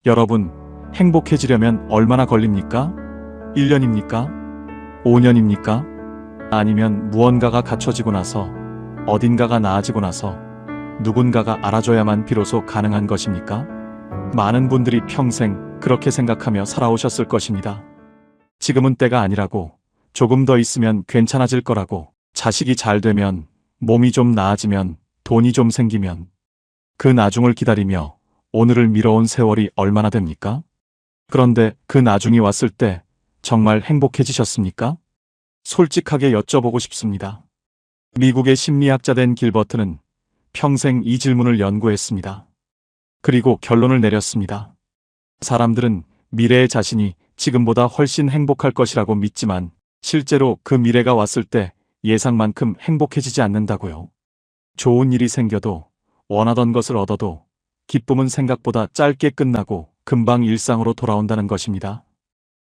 여러분, 행복해지려면 얼마나 걸립니까? 1년입니까? 5년입니까? 아니면 무언가가 갖춰지고 나서, 어딘가가 나아지고 나서, 누군가가 알아줘야만 비로소 가능한 것입니까? 많은 분들이 평생 그렇게 생각하며 살아오셨을 것입니다. 지금은 때가 아니라고, 조금 더 있으면 괜찮아질 거라고, 자식이 잘 되면, 몸이 좀 나아지면, 돈이 좀 생기면, 그 나중을 기다리며 오늘을 미뤄온 세월이 얼마나 됩니까? 그런데 그 나중이 왔을 때 정말 행복해지셨습니까? 솔직하게 여쭤보고 싶습니다. 미국의 심리학자 된 길버트는 평생 이 질문을 연구했습니다. 그리고 결론을 내렸습니다. 사람들은 미래의 자신이 지금보다 훨씬 행복할 것이라고 믿지만 실제로 그 미래가 왔을 때 예상만큼 행복해지지 않는다고요. 좋은 일이 생겨도 원하던 것을 얻어도 기쁨은 생각보다 짧게 끝나고 금방 일상으로 돌아온다는 것입니다.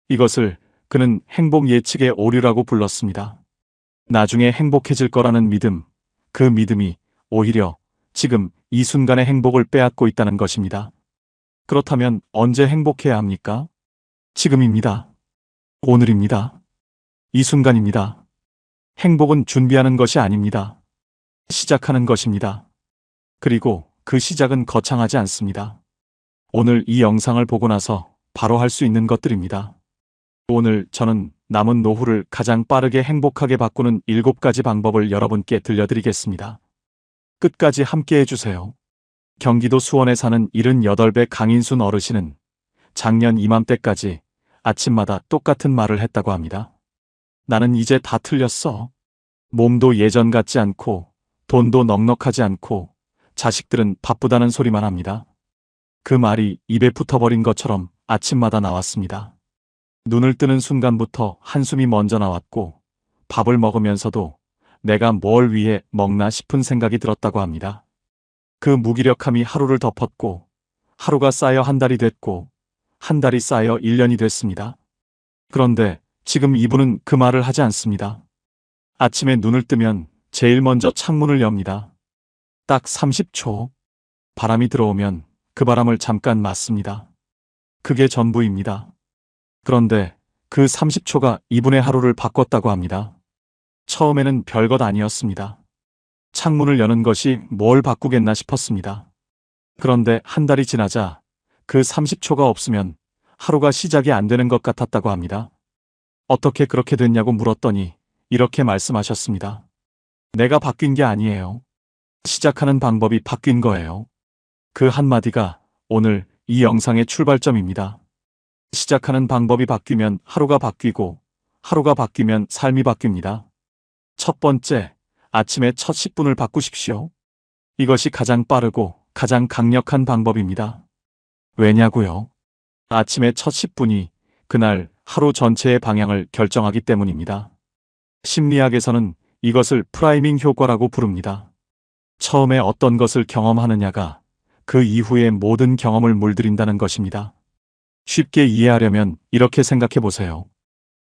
이것을 그는 행복 예측의 오류라고 불렀습니다. 나중에 행복해질 거라는 믿음, 그 믿음이 오히려 지금 이 순간의 행복을 빼앗고 있다는 것입니다. 그렇다면 언제 행복해야 합니까? 지금입니다. 오늘입니다. 이 순간입니다. 행복은 준비하는 것이 아닙니다. 시작하는 것입니다. 그리고 그 시작은 거창하지 않습니다. 오늘 이 영상을 보고 나서 바로 할 수 있는 것들입니다. 오늘 저는 남은 노후를 가장 빠르게 행복하게 바꾸는 7가지 방법을 여러분께 들려드리겠습니다. 끝까지 함께 해주세요. 경기도 수원에 사는 78배 강인순 어르신은 작년 이맘때까지 아침마다 똑같은 말을 했다고 합니다. 나는 이제 다 틀렸어. 몸도 예전 같지 않고 돈도 넉넉하지 않고 자식들은 바쁘다는 소리만 합니다. 그 말이 입에 붙어버린 것처럼 아침마다 나왔습니다. 눈을 뜨는 순간부터 한숨이 먼저 나왔고 밥을 먹으면서도 내가 뭘 위해 먹나 싶은 생각이 들었다고 합니다. 그 무기력함이 하루를 덮었고 하루가 쌓여 한 달이 됐고 한 달이 쌓여 1년이 됐습니다. 그런데 지금 이분은 그 말을 하지 않습니다. 아침에 눈을 뜨면 제일 먼저 창문을 엽니다. 딱 30초. 바람이 들어오면 그 바람을 잠깐 맞습니다. 그게 전부입니다. 그런데 그 30초가 이분의 하루를 바꿨다고 합니다. 처음에는 별것 아니었습니다. 창문을 여는 것이 뭘 바꾸겠나 싶었습니다. 그런데 한 달이 지나자 그 30초가 없으면 하루가 시작이 안 되는 것 같았다고 합니다. 어떻게 그렇게 됐냐고 물었더니 이렇게 말씀하셨습니다. 내가 바뀐 게 아니에요. 시작하는 방법이 바뀐 거예요. 그 한마디가 오늘 이 영상의 출발점입니다. 시작하는 방법이 바뀌면 하루가 바뀌고 하루가 바뀌면 삶이 바뀝니다. 첫 번째, 아침에 첫 10분을 바꾸십시오. 이것이 가장 빠르고 가장 강력한 방법입니다. 왜냐고요? 아침에 첫 10분이 그날 하루 전체의 방향을 결정하기 때문입니다. 심리학에서는 이것을 프라이밍 효과라고 부릅니다. 처음에 어떤 것을 경험하느냐가 그 이후의 모든 경험을 물들인다는 것입니다. 쉽게 이해하려면 이렇게 생각해 보세요.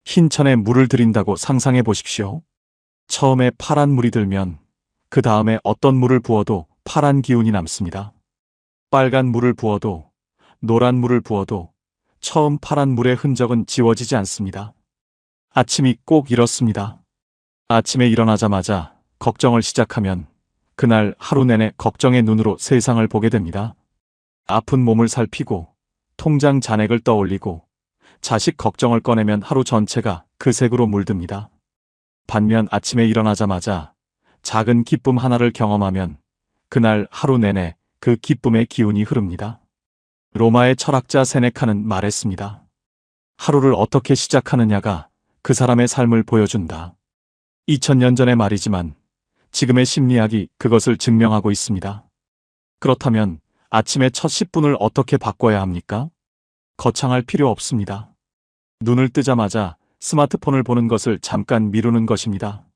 흰 천에 물을 들인다고 상상해 보십시오. 처음에 파란 물이 들면 그 다음에 어떤 물을 부어도 파란 기운이 남습니다. 빨간 물을 부어도 노란 물을 부어도 처음 파란 물의 흔적은 지워지지 않습니다. 아침이 꼭 이렇습니다. 아침에 일어나자마자 걱정을 시작하면 그날 하루 내내 걱정의 눈으로 세상을 보게 됩니다. 아픈 몸을 살피고 통장 잔액을 떠올리고 자식 걱정을 꺼내면 하루 전체가 그 색으로 물듭니다. 반면 아침에 일어나자마자 작은 기쁨 하나를 경험하면 그날 하루 내내 그 기쁨의 기운이 흐릅니다. 로마의 철학자 세네카는 말했습니다. 하루를 어떻게 시작하느냐가 그 사람의 삶을 보여준다. 2000년 전의 말이지만 지금의 심리학이 그것을 증명하고 있습니다. 그렇다면 아침에 첫 10분을 어떻게 바꿔야 합니까? 거창할 필요 없습니다. 눈을 뜨자마자 스마트폰을 보는 것을 잠깐 미루는 것입니다.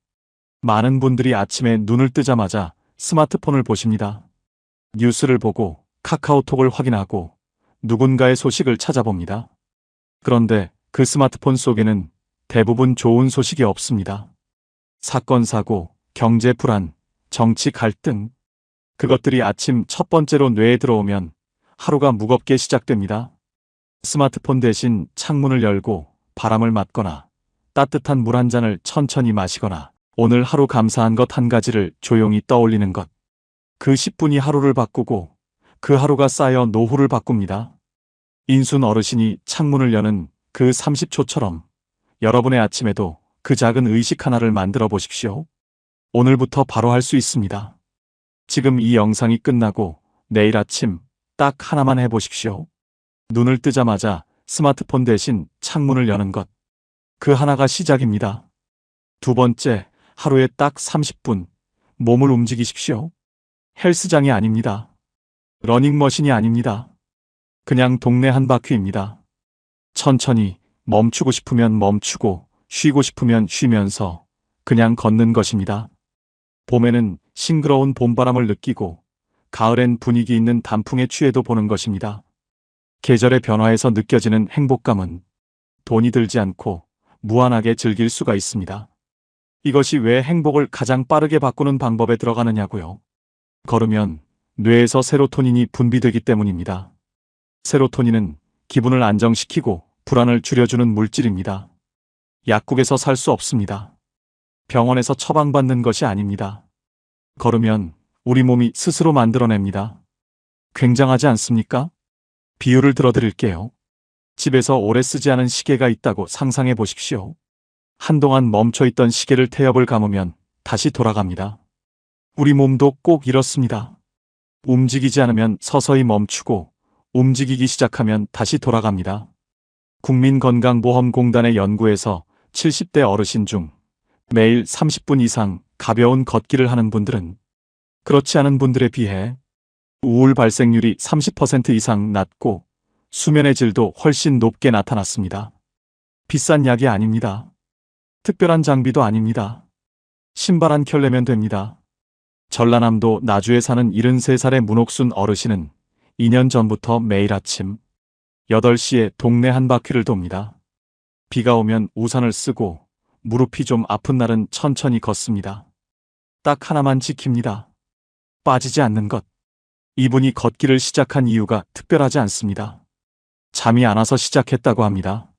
많은 분들이 아침에 눈을 뜨자마자 스마트폰을 보십니다. 뉴스를 보고 카카오톡을 확인하고 누군가의 소식을 찾아봅니다. 그런데 그 스마트폰 속에는 대부분 좋은 소식이 없습니다. 사건, 사고, 경제 불안, 정치 갈등, 그것들이 아침 첫 번째로 뇌에 들어오면 하루가 무겁게 시작됩니다. 스마트폰 대신 창문을 열고 바람을 맞거나 따뜻한 물 한 잔을 천천히 마시거나 오늘 하루 감사한 것 한 가지를 조용히 떠올리는 것. 그 10분이 하루를 바꾸고 그 하루가 쌓여 노후를 바꿉니다. 인순 어르신이 창문을 여는 그 30초처럼 여러분의 아침에도 그 작은 의식 하나를 만들어 보십시오. 오늘부터 바로 할 수 있습니다. 지금 이 영상이 끝나고 내일 아침 딱 하나만 해보십시오. 눈을 뜨자마자 스마트폰 대신 창문을 여는 것. 그 하나가 시작입니다. 두 번째, 하루에 딱 30분 몸을 움직이십시오. 헬스장이 아닙니다. 러닝머신이 아닙니다. 그냥 동네 한 바퀴입니다. 천천히 멈추고 싶으면 멈추고 쉬고 싶으면 쉬면서 그냥 걷는 것입니다. 봄에는 싱그러운 봄바람을 느끼고 가을엔 분위기 있는 단풍에 취해도 보는 것입니다. 계절의 변화에서 느껴지는 행복감은 돈이 들지 않고 무한하게 즐길 수가 있습니다. 이것이 왜 행복을 가장 빠르게 바꾸는 방법에 들어가느냐고요. 걸으면 뇌에서 세로토닌이 분비되기 때문입니다. 세로토닌은 기분을 안정시키고 불안을 줄여주는 물질입니다. 약국에서 살 수 없습니다. 병원에서 처방받는 것이 아닙니다. 걸으면 우리 몸이 스스로 만들어냅니다. 굉장하지 않습니까? 비유를 들어드릴게요. 집에서 오래 쓰지 않은 시계가 있다고 상상해 보십시오. 한동안 멈춰있던 시계를 태엽을 감으면 다시 돌아갑니다. 우리 몸도 꼭 이렇습니다. 움직이지 않으면 서서히 멈추고 움직이기 시작하면 다시 돌아갑니다. 국민건강보험공단의 연구에서 70대 어르신 중 매일 30분 이상 가벼운 걷기를 하는 분들은 그렇지 않은 분들에 비해 우울 발생률이 30% 이상 낮고 수면의 질도 훨씬 높게 나타났습니다. 비싼 약이 아닙니다. 특별한 장비도 아닙니다. 신발 한 켤레면 됩니다. 전라남도 나주에 사는 73살의 문옥순 어르신은 2년 전부터 매일 아침 8시에 동네 한 바퀴를 돕니다. 비가 오면 우산을 쓰고 무릎이 좀 아픈 날은 천천히 걷습니다. 딱 하나만 지킵니다. 빠지지 않는 것. 이분이 걷기를 시작한 이유가 특별하지 않습니다. 잠이 안 와서 시작했다고 합니다.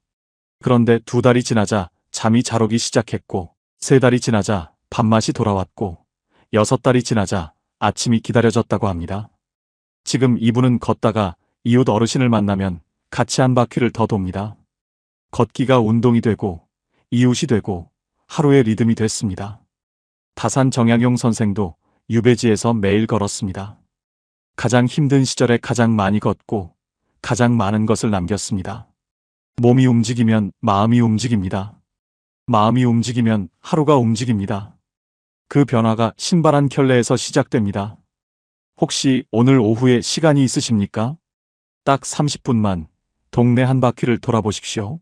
그런데 2달이 지나자 잠이 잘 오기 시작했고 3달이 지나자 밥맛이 돌아왔고 6달이 지나자 아침이 기다려졌다고 합니다. 지금 이분은 걷다가 이웃 어르신을 만나면 같이 한 바퀴를 더 돕니다. 걷기가 운동이 되고 이웃이 되고 하루의 리듬이 됐습니다. 다산 정약용 선생도 유배지에서 매일 걸었습니다. 가장 힘든 시절에 가장 많이 걷고 가장 많은 것을 남겼습니다. 몸이 움직이면 마음이 움직입니다. 마음이 움직이면 하루가 움직입니다. 그 변화가 신발 한 켤레에서 시작됩니다. 혹시 오늘 오후에 시간이 있으십니까? 딱 30분만 동네 한 바퀴를 돌아보십시오.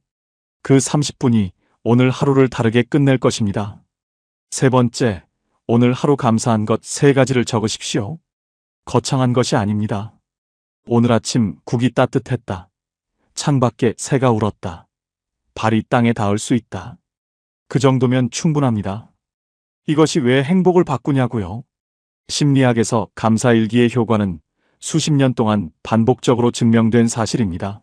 그 30분이 오늘 하루를 다르게 끝낼 것입니다. 세 번째, 오늘 하루 감사한 것 3가지를 적으십시오. 거창한 것이 아닙니다. 오늘 아침 국이 따뜻했다. 창밖에 새가 울었다. 발이 땅에 닿을 수 있다. 그 정도면 충분합니다. 이것이 왜 행복을 바꾸냐고요? 심리학에서 감사일기의 효과는 수십 년 동안 반복적으로 증명된 사실입니다.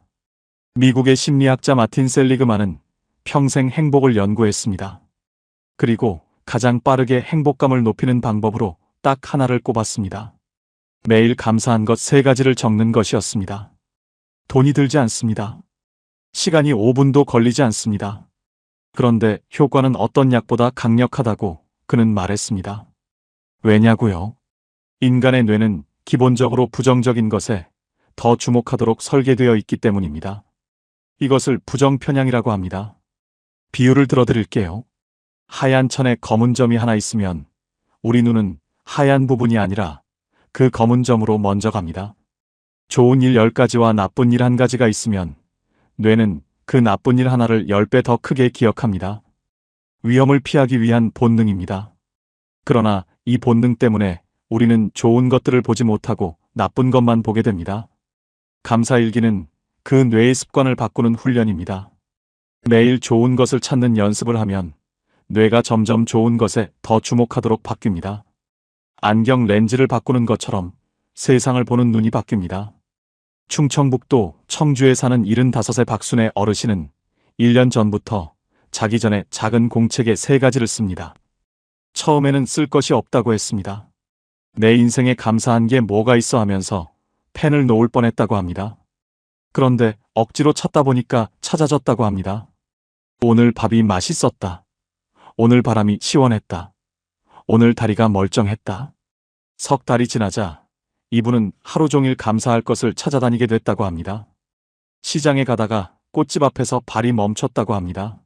미국의 심리학자 마틴 셀리그만은 평생 행복을 연구했습니다. 그리고 가장 빠르게 행복감을 높이는 방법으로 딱 하나를 꼽았습니다. 매일 감사한 것 3가지를 적는 것이었습니다. 돈이 들지 않습니다. 시간이 5분도 걸리지 않습니다. 그런데 효과는 어떤 약보다 강력하다고 그는 말했습니다. 왜냐고요? 인간의 뇌는 기본적으로 부정적인 것에 더 주목하도록 설계되어 있기 때문입니다. 이것을 부정편향이라고 합니다. 비유를 들어드릴게요. 하얀 천에 검은 점이 하나 있으면 우리 눈은 하얀 부분이 아니라 그 검은 점으로 먼저 갑니다. 좋은 일 10가지와 나쁜 일 1가지가 있으면 뇌는 그 나쁜 일 하나를 10배 더 크게 기억합니다. 위험을 피하기 위한 본능입니다. 그러나 이 본능 때문에 우리는 좋은 것들을 보지 못하고 나쁜 것만 보게 됩니다. 감사일기는 그 뇌의 습관을 바꾸는 훈련입니다. 매일 좋은 것을 찾는 연습을 하면 뇌가 점점 좋은 것에 더 주목하도록 바뀝니다. 안경 렌즈를 바꾸는 것처럼 세상을 보는 눈이 바뀝니다. 충청북도 청주에 사는 75세 박순애 어르신은 1년 전부터 자기 전에 작은 공책에 3가지를 씁니다. 처음에는 쓸 것이 없다고 했습니다. 내 인생에 감사한 게 뭐가 있어 하면서 펜을 놓을 뻔했다고 합니다. 그런데 억지로 찾다 보니까 찾아졌다고 합니다. 오늘 밥이 맛있었다. 오늘 바람이 시원했다. 오늘 다리가 멀쩡했다. 석 달이 지나자 이분은 하루 종일 감사할 것을 찾아다니게 됐다고 합니다. 시장에 가다가 꽃집 앞에서 발이 멈췄다고 합니다.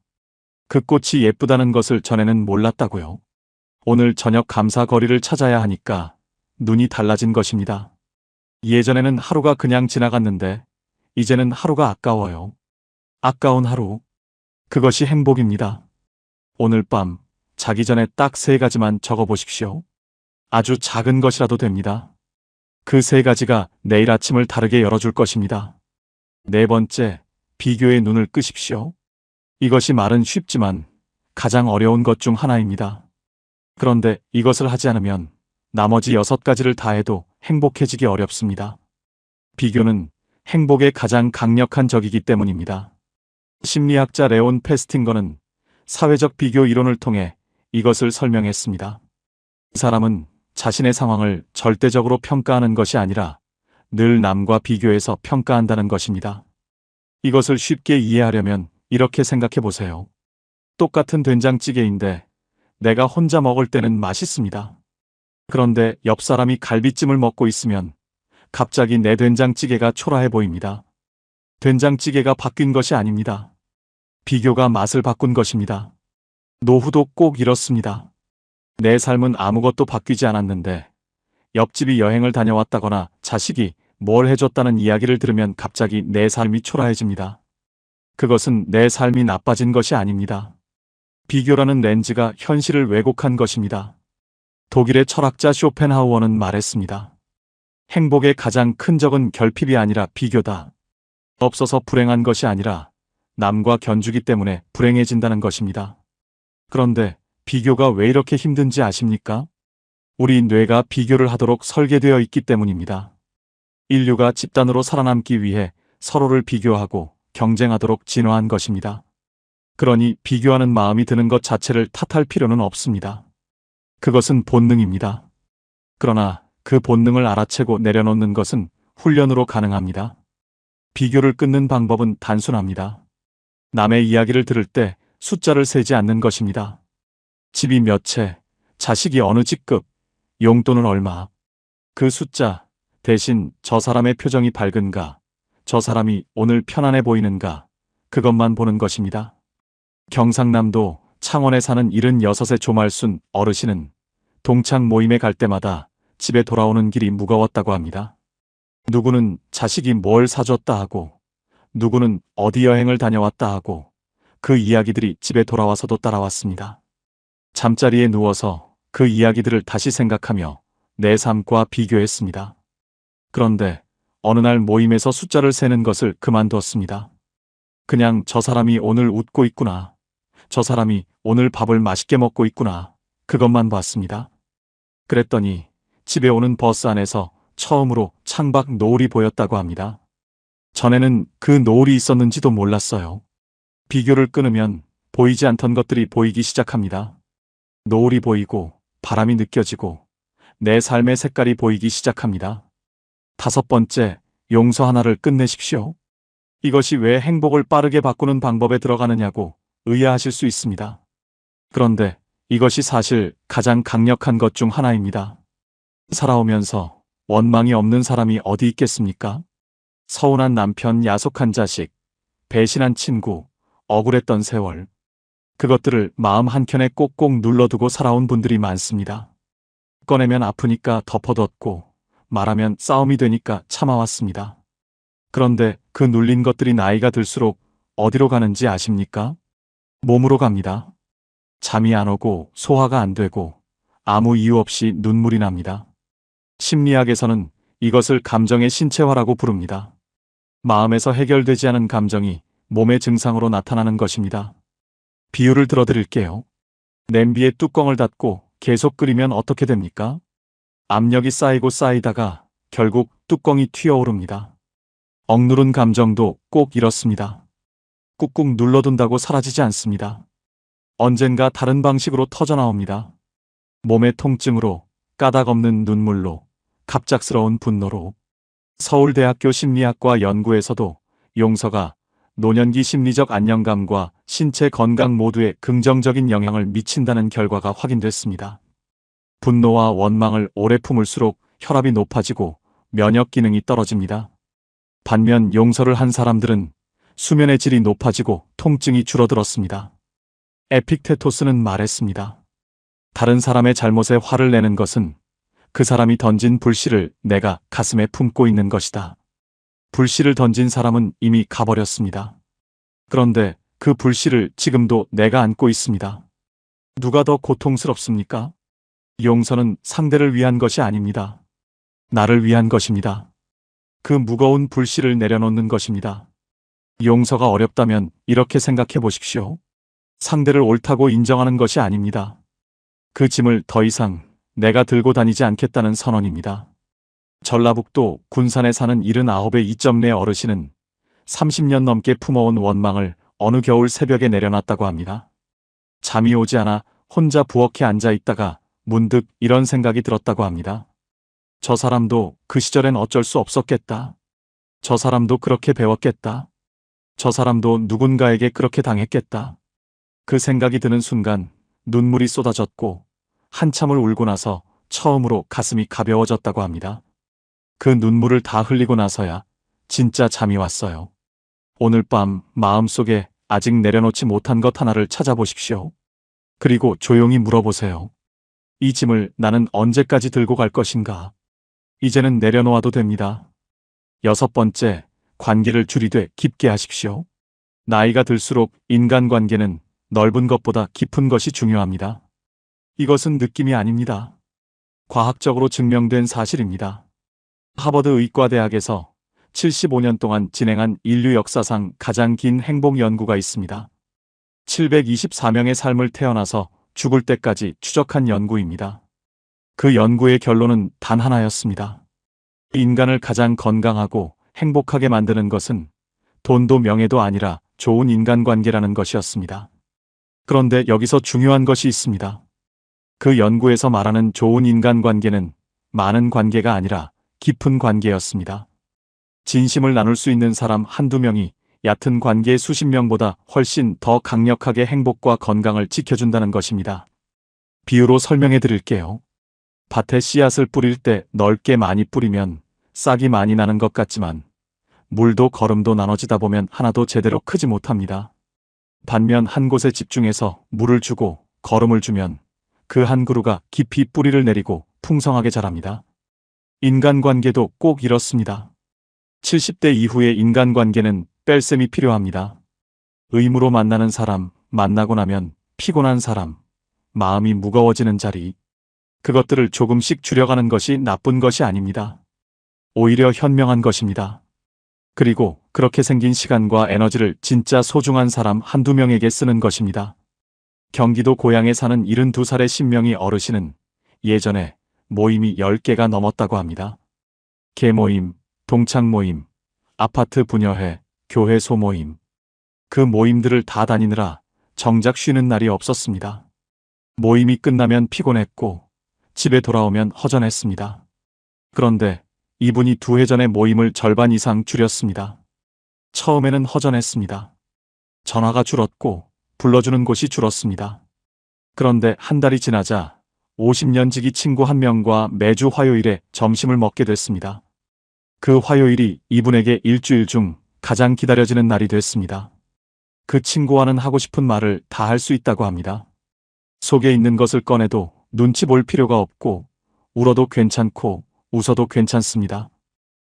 그 꽃이 예쁘다는 것을 전에는 몰랐다고요. 오늘 저녁 감사거리를 찾아야 하니까 눈이 달라진 것입니다. 예전에는 하루가 그냥 지나갔는데 이제는 하루가 아까워요. 아까운 하루. 그것이 행복입니다. 오늘 밤 자기 전에 딱 3가지만 적어보십시오. 아주 작은 것이라도 됩니다. 그 3가지가 내일 아침을 다르게 열어줄 것입니다. 4번째, 비교의 눈을 끄십시오. 이것이 말은 쉽지만 가장 어려운 것 중 하나입니다. 그런데 이것을 하지 않으면 나머지 6가지를 다 해도 행복해지기 어렵습니다. 비교는 행복의 가장 강력한 적이기 때문입니다. 심리학자 레온 페스팅거는 사회적 비교 이론을 통해 이것을 설명했습니다. 사람은 자신의 상황을 절대적으로 평가하는 것이 아니라 늘 남과 비교해서 평가한다는 것입니다. 이것을 쉽게 이해하려면 이렇게 생각해 보세요. 똑같은 된장찌개인데 내가 혼자 먹을 때는 맛있습니다. 그런데 옆 사람이 갈비찜을 먹고 있으면 갑자기 내 된장찌개가 초라해 보입니다. 된장찌개가 바뀐 것이 아닙니다. 비교가 맛을 바꾼 것입니다. 노후도 꼭 이렇습니다. 내 삶은 아무것도 바뀌지 않았는데 옆집이 여행을 다녀왔다거나 자식이 뭘 해줬다는 이야기를 들으면 갑자기 내 삶이 초라해집니다. 그것은 내 삶이 나빠진 것이 아닙니다. 비교라는 렌즈가 현실을 왜곡한 것입니다. 독일의 철학자 쇼펜하우어는 말했습니다. 행복의 가장 큰 적은 결핍이 아니라 비교다. 없어서 불행한 것이 아니라 남과 견주기 때문에 불행해진다는 것입니다. 그런데 비교가 왜 이렇게 힘든지 아십니까? 우리 뇌가 비교를 하도록 설계되어 있기 때문입니다. 인류가 집단으로 살아남기 위해 서로를 비교하고 경쟁하도록 진화한 것입니다. 그러니 비교하는 마음이 드는 것 자체를 탓할 필요는 없습니다. 그것은 본능입니다. 그러나 그 본능을 알아채고 내려놓는 것은 훈련으로 가능합니다. 비교를 끊는 방법은 단순합니다. 남의 이야기를 들을 때 숫자를 세지 않는 것입니다. 집이 몇 채, 자식이 어느 직급, 용돈은 얼마. 그 숫자 대신 저 사람의 표정이 밝은가, 저 사람이 오늘 편안해 보이는가, 그것만 보는 것입니다. 경상남도 창원에 사는 76의 조말순 어르신은 동창 모임에 갈 때마다 집에 돌아오는 길이 무거웠다고 합니다. 누구는 자식이 뭘 사줬다 하고, 누구는 어디 여행을 다녀왔다 하고, 그 이야기들이 집에 돌아와서도 따라왔습니다. 잠자리에 누워서 그 이야기들을 다시 생각하며 내 삶과 비교했습니다. 그런데 어느 날 모임에서 숫자를 세는 것을 그만두었습니다. 그냥 저 사람이 오늘 웃고 있구나. 저 사람이 오늘 밥을 맛있게 먹고 있구나. 그것만 봤습니다. 그랬더니 집에 오는 버스 안에서 처음으로 창밖 노을이 보였다고 합니다. 전에는 그 노을이 있었는지도 몰랐어요. 비교를 끊으면 보이지 않던 것들이 보이기 시작합니다. 노을이 보이고 바람이 느껴지고 내 삶의 색깔이 보이기 시작합니다. 5번째, 용서 하나를 끝내십시오. 이것이 왜 행복을 빠르게 바꾸는 방법에 들어가느냐고 의아하실 수 있습니다. 그런데 이것이 사실 가장 강력한 것 중 하나입니다. 살아오면서 원망이 없는 사람이 어디 있겠습니까? 서운한 남편, 야속한 자식, 배신한 친구, 억울했던 세월. 그것들을 마음 한켠에 꼭꼭 눌러두고 살아온 분들이 많습니다. 꺼내면 아프니까 덮어뒀고 말하면 싸움이 되니까 참아왔습니다. 그런데 그 눌린 것들이 나이가 들수록 어디로 가는지 아십니까? 몸으로 갑니다. 잠이 안 오고 소화가 안 되고 아무 이유 없이 눈물이 납니다. 심리학에서는 이것을 감정의 신체화라고 부릅니다. 마음에서 해결되지 않은 감정이 몸의 증상으로 나타나는 것입니다. 비유를 들어드릴게요. 냄비에 뚜껑을 닫고 계속 끓이면 어떻게 됩니까? 압력이 쌓이고 쌓이다가 결국 뚜껑이 튀어오릅니다. 억누른 감정도 꼭 이렇습니다. 꾹꾹 눌러둔다고 사라지지 않습니다. 언젠가 다른 방식으로 터져나옵니다. 몸의 통증으로, 까닭 없는 눈물로, 갑작스러운 분노로. 서울대학교 심리학과 연구에서도 용서가 노년기 심리적 안정감과 신체 건강 모두에 긍정적인 영향을 미친다는 결과가 확인됐습니다. 분노와 원망을 오래 품을수록 혈압이 높아지고 면역 기능이 떨어집니다. 반면 용서를 한 사람들은 수면의 질이 높아지고 통증이 줄어들었습니다. 에픽테토스는 말했습니다. 다른 사람의 잘못에 화를 내는 것은 그 사람이 던진 불씨를 내가 가슴에 품고 있는 것이다. 불씨를 던진 사람은 이미 가버렸습니다. 그런데 그 불씨를 지금도 내가 안고 있습니다. 누가 더 고통스럽습니까? 용서는 상대를 위한 것이 아닙니다. 나를 위한 것입니다. 그 무거운 불씨를 내려놓는 것입니다. 용서가 어렵다면 이렇게 생각해 보십시오. 상대를 옳다고 인정하는 것이 아닙니다. 그 짐을 더 이상 내가 들고 다니지 않겠다는 선언입니다. 전라북도 군산에 사는 79의 이점내 어르신은 30년 넘게 품어온 원망을 어느 겨울 새벽에 내려놨다고 합니다. 잠이 오지 않아 혼자 부엌에 앉아 있다가 문득 이런 생각이 들었다고 합니다. 저 사람도 그 시절엔 어쩔 수 없었겠다. 저 사람도 그렇게 배웠겠다. 저 사람도 누군가에게 그렇게 당했겠다. 그 생각이 드는 순간 눈물이 쏟아졌고 한참을 울고 나서 처음으로 가슴이 가벼워졌다고 합니다. 그 눈물을 다 흘리고 나서야 진짜 잠이 왔어요. 오늘 밤 마음속에 아직 내려놓지 못한 것 하나를 찾아보십시오. 그리고 조용히 물어보세요. 이 짐을 나는 언제까지 들고 갈 것인가? 이제는 내려놓아도 됩니다. 6번째, 관계를 줄이되 깊게 하십시오. 나이가 들수록 인간관계는 넓은 것보다 깊은 것이 중요합니다. 이것은 느낌이 아닙니다. 과학적으로 증명된 사실입니다. 하버드 의과대학에서 75년 동안 진행한 인류 역사상 가장 긴 행복 연구가 있습니다. 724명의 삶을 태어나서 죽을 때까지 추적한 연구입니다. 그 연구의 결론은 단 하나였습니다. 인간을 가장 건강하고 행복하게 만드는 것은 돈도 명예도 아니라 좋은 인간관계라는 것이었습니다. 그런데 여기서 중요한 것이 있습니다. 그 연구에서 말하는 좋은 인간관계는 많은 관계가 아니라 깊은 관계였습니다. 진심을 나눌 수 있는 사람 한두 명이 얕은 관계의 수십 명보다 훨씬 더 강력하게 행복과 건강을 지켜준다는 것입니다. 비유로 설명해 드릴게요. 밭에 씨앗을 뿌릴 때 넓게 많이 뿌리면 싹이 많이 나는 것 같지만 물도 거름도 나눠지다 보면 하나도 제대로 크지 못합니다. 반면 한 곳에 집중해서 물을 주고 거름을 주면 그 한 그루가 깊이 뿌리를 내리고 풍성하게 자랍니다. 인간관계도 꼭 이렇습니다. 70대 이후의 인간관계는 뺄셈이 필요합니다. 의무로 만나는 사람, 만나고 나면 피곤한 사람, 마음이 무거워지는 자리, 그것들을 조금씩 줄여가는 것이 나쁜 것이 아닙니다. 오히려 현명한 것입니다. 그리고 그렇게 생긴 시간과 에너지를 진짜 소중한 사람 한두 명에게 쓰는 것입니다. 경기도 고양에 사는 72살의 신명희 어르신은 예전에 모임이 10개가 넘었다고 합니다. 개모임, 동창 모임, 아파트 분여회, 교회 소모임. 그 모임들을 다 다니느라 정작 쉬는 날이 없었습니다. 모임이 끝나면 피곤했고 집에 돌아오면 허전했습니다. 그런데 이분이 2회 전에 모임을 절반 이상 줄였습니다. 처음에는 허전했습니다. 전화가 줄었고 불러주는 곳이 줄었습니다. 그런데 한 달이 지나자 50년 지기 친구 한 명과 매주 화요일에 점심을 먹게 됐습니다. 그 화요일이 이분에게 일주일 중 가장 기다려지는 날이 됐습니다. 그 친구와는 하고 싶은 말을 다 할 수 있다고 합니다. 속에 있는 것을 꺼내도 눈치 볼 필요가 없고 울어도 괜찮고 웃어도 괜찮습니다.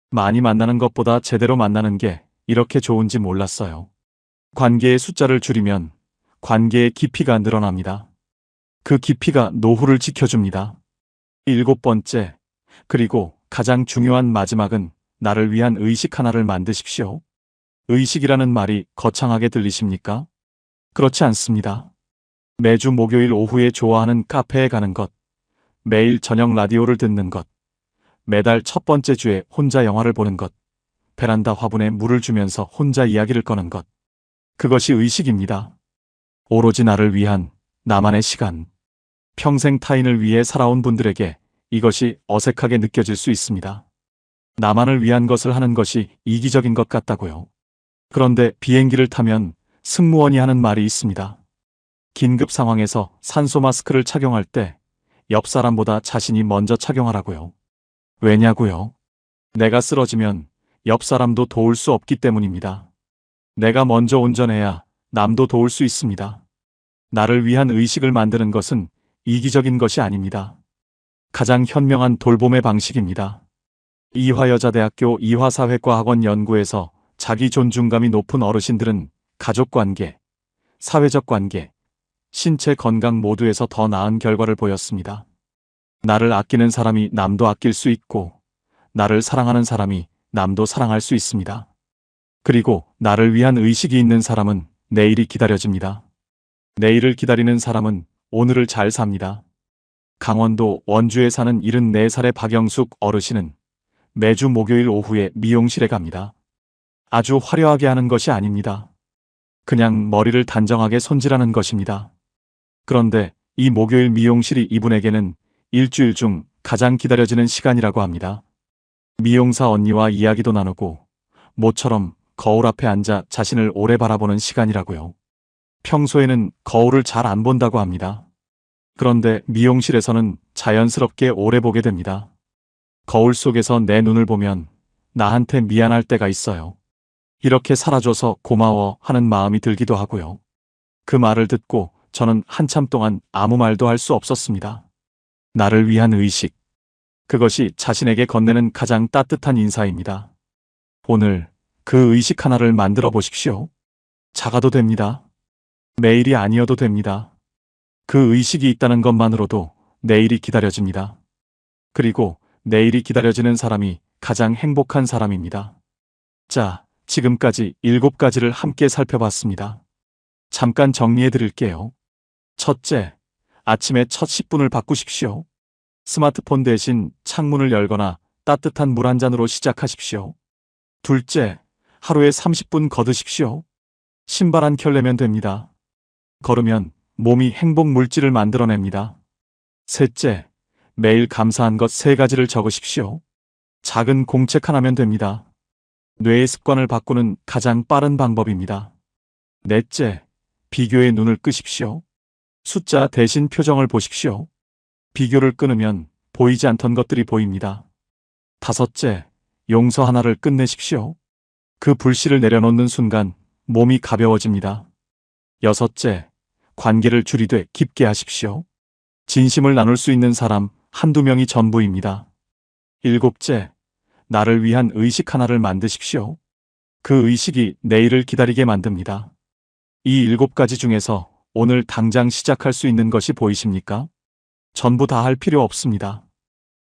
많이 만나는 것보다 제대로 만나는 게 이렇게 좋은지 몰랐어요. 관계의 숫자를 줄이면 관계의 깊이가 늘어납니다. 그 깊이가 노후를 지켜줍니다. 7번째, 그리고 가장 중요한 마지막은 나를 위한 의식 하나를 만드십시오. 의식이라는 말이 거창하게 들리십니까? 그렇지 않습니다. 매주 목요일 오후에 좋아하는 카페에 가는 것, 매일 저녁 라디오를 듣는 것, 매달 첫 번째 주에 혼자 영화를 보는 것, 베란다 화분에 물을 주면서 혼자 이야기를 꺼는 것. 그것이 의식입니다. 오로지 나를 위한 나만의 시간. 평생 타인을 위해 살아온 분들에게 이것이 어색하게 느껴질 수 있습니다. 나만을 위한 것을 하는 것이 이기적인 것 같다고요. 그런데 비행기를 타면 승무원이 하는 말이 있습니다. 긴급 상황에서 산소 마스크를 착용할 때 옆 사람보다 자신이 먼저 착용하라고요. 왜냐고요? 내가 쓰러지면 옆 사람도 도울 수 없기 때문입니다. 내가 먼저 운전해야 남도 도울 수 있습니다. 나를 위한 의식을 만드는 것은 이기적인 것이 아닙니다. 가장 현명한 돌봄의 방식입니다. 이화여자대학교 이화사회과학원 연구에서 자기 존중감이 높은 어르신들은 가족관계, 사회적 관계, 신체 건강 모두에서 더 나은 결과를 보였습니다. 나를 아끼는 사람이 남도 아낄 수 있고, 나를 사랑하는 사람이 남도 사랑할 수 있습니다. 그리고 나를 위한 의식이 있는 사람은 내일이 기다려집니다. 내일을 기다리는 사람은 오늘을 잘 삽니다. 강원도 원주에 사는 74살의 박영숙 어르신은 매주 목요일 오후에 미용실에 갑니다. 아주 화려하게 하는 것이 아닙니다. 그냥 머리를 단정하게 손질하는 것입니다. 그런데 이 목요일 미용실이 이분에게는 일주일 중 가장 기다려지는 시간이라고 합니다. 미용사 언니와 이야기도 나누고 모처럼 거울 앞에 앉아 자신을 오래 바라보는 시간이라고요. 평소에는 거울을 잘 안 본다고 합니다. 그런데 미용실에서는 자연스럽게 오래 보게 됩니다. 거울 속에서 내 눈을 보면 나한테 미안할 때가 있어요. 이렇게 살아줘서 고마워 하는 마음이 들기도 하고요. 그 말을 듣고 저는 한참 동안 아무 말도 할 수 없었습니다. 나를 위한 의식. 그것이 자신에게 건네는 가장 따뜻한 인사입니다. 오늘 그 의식 하나를 만들어 보십시오. 작아도 됩니다. 매일이 아니어도 됩니다. 그 의식이 있다는 것만으로도 내일이 기다려집니다. 그리고 내일이 기다려지는 사람이 가장 행복한 사람입니다. 자, 지금까지 7가지를 함께 살펴봤습니다. 잠깐 정리해 드릴게요. 첫째, 아침에 첫 10분을 바꾸십시오. 스마트폰 대신 창문을 열거나 따뜻한 물 한 잔으로 시작하십시오. 둘째, 하루에 30분 걷으십시오. 신발 한 켤 내면 됩니다. 걸으면 몸이 행복 물질을 만들어냅니다. 셋째, 매일 감사한 것 3가지를 적으십시오. 작은 공책 하나면 됩니다. 뇌의 습관을 바꾸는 가장 빠른 방법입니다. 넷째, 비교의 눈을 끄십시오. 숫자 대신 표정을 보십시오. 비교를 끊으면 보이지 않던 것들이 보입니다. 다섯째, 용서 하나를 끝내십시오. 그 불씨를 내려놓는 순간 몸이 가벼워집니다. 여섯째, 관계를 줄이되 깊게 하십시오. 진심을 나눌 수 있는 사람 한두 명이 전부입니다. 일곱째, 나를 위한 의식 하나를 만드십시오. 그 의식이 내일을 기다리게 만듭니다. 이 7가지 중에서 오늘 당장 시작할 수 있는 것이 보이십니까? 전부 다 할 필요 없습니다.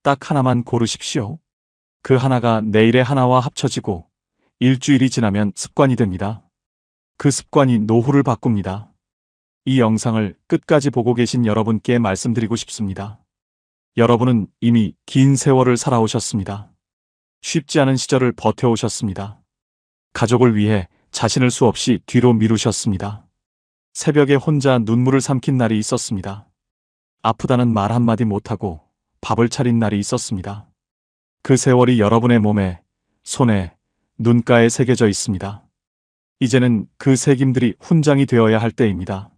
딱 하나만 고르십시오. 그 하나가 내일의 하나와 합쳐지고 일주일이 지나면 습관이 됩니다. 그 습관이 노후를 바꿉니다. 이 영상을 끝까지 보고 계신 여러분께 말씀드리고 싶습니다. 여러분은 이미 긴 세월을 살아오셨습니다. 쉽지 않은 시절을 버텨오셨습니다. 가족을 위해 자신을 수없이 뒤로 미루셨습니다. 새벽에 혼자 눈물을 삼킨 날이 있었습니다. 아프다는 말 한마디 못하고 밥을 차린 날이 있었습니다. 그 세월이 여러분의 몸에, 손에, 눈가에 새겨져 있습니다. 이제는 그 새김들이 훈장이 되어야 할 때입니다.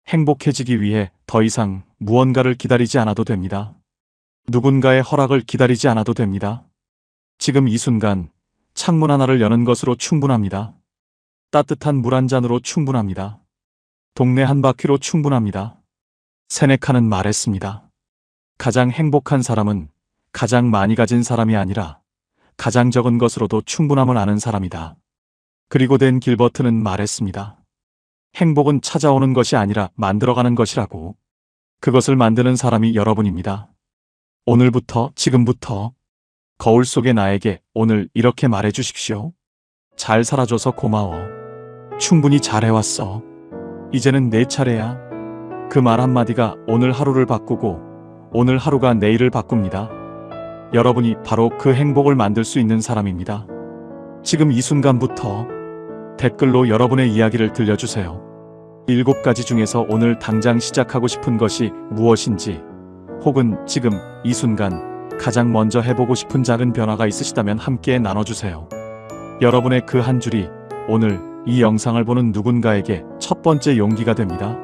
행복해지기 위해 더 이상 무언가를 기다리지 않아도 됩니다. 누군가의 허락을 기다리지 않아도 됩니다. 지금 이 순간 창문 하나를 여는 것으로 충분합니다. 따뜻한 물 한 잔으로 충분합니다. 동네 한 바퀴로 충분합니다. 세네카는 말했습니다. 가장 행복한 사람은 가장 많이 가진 사람이 아니라 가장 적은 것으로도 충분함을 아는 사람이다. 그리고 댄 길버트는 말했습니다. 행복은 찾아오는 것이 아니라 만들어가는 것이라고. 그것을 만드는 사람이 여러분입니다. 오늘부터, 지금부터 거울 속의 나에게 오늘 이렇게 말해 주십시오. 잘 살아줘서 고마워. 충분히 잘해왔어. 이제는 내 차례야. 그 말 한마디가 오늘 하루를 바꾸고 오늘 하루가 내일을 바꿉니다. 여러분이 바로 그 행복을 만들 수 있는 사람입니다. 지금 이 순간부터 댓글로 여러분의 이야기를 들려주세요. 7가지 중에서 오늘 당장 시작하고 싶은 것이 무엇인지, 혹은 지금 이 순간 가장 먼저 해보고 싶은 작은 변화가 있으시다면 함께 나눠주세요. 여러분의 그 한 줄이 오늘 이 영상을 보는 누군가에게 첫 번째 용기가 됩니다.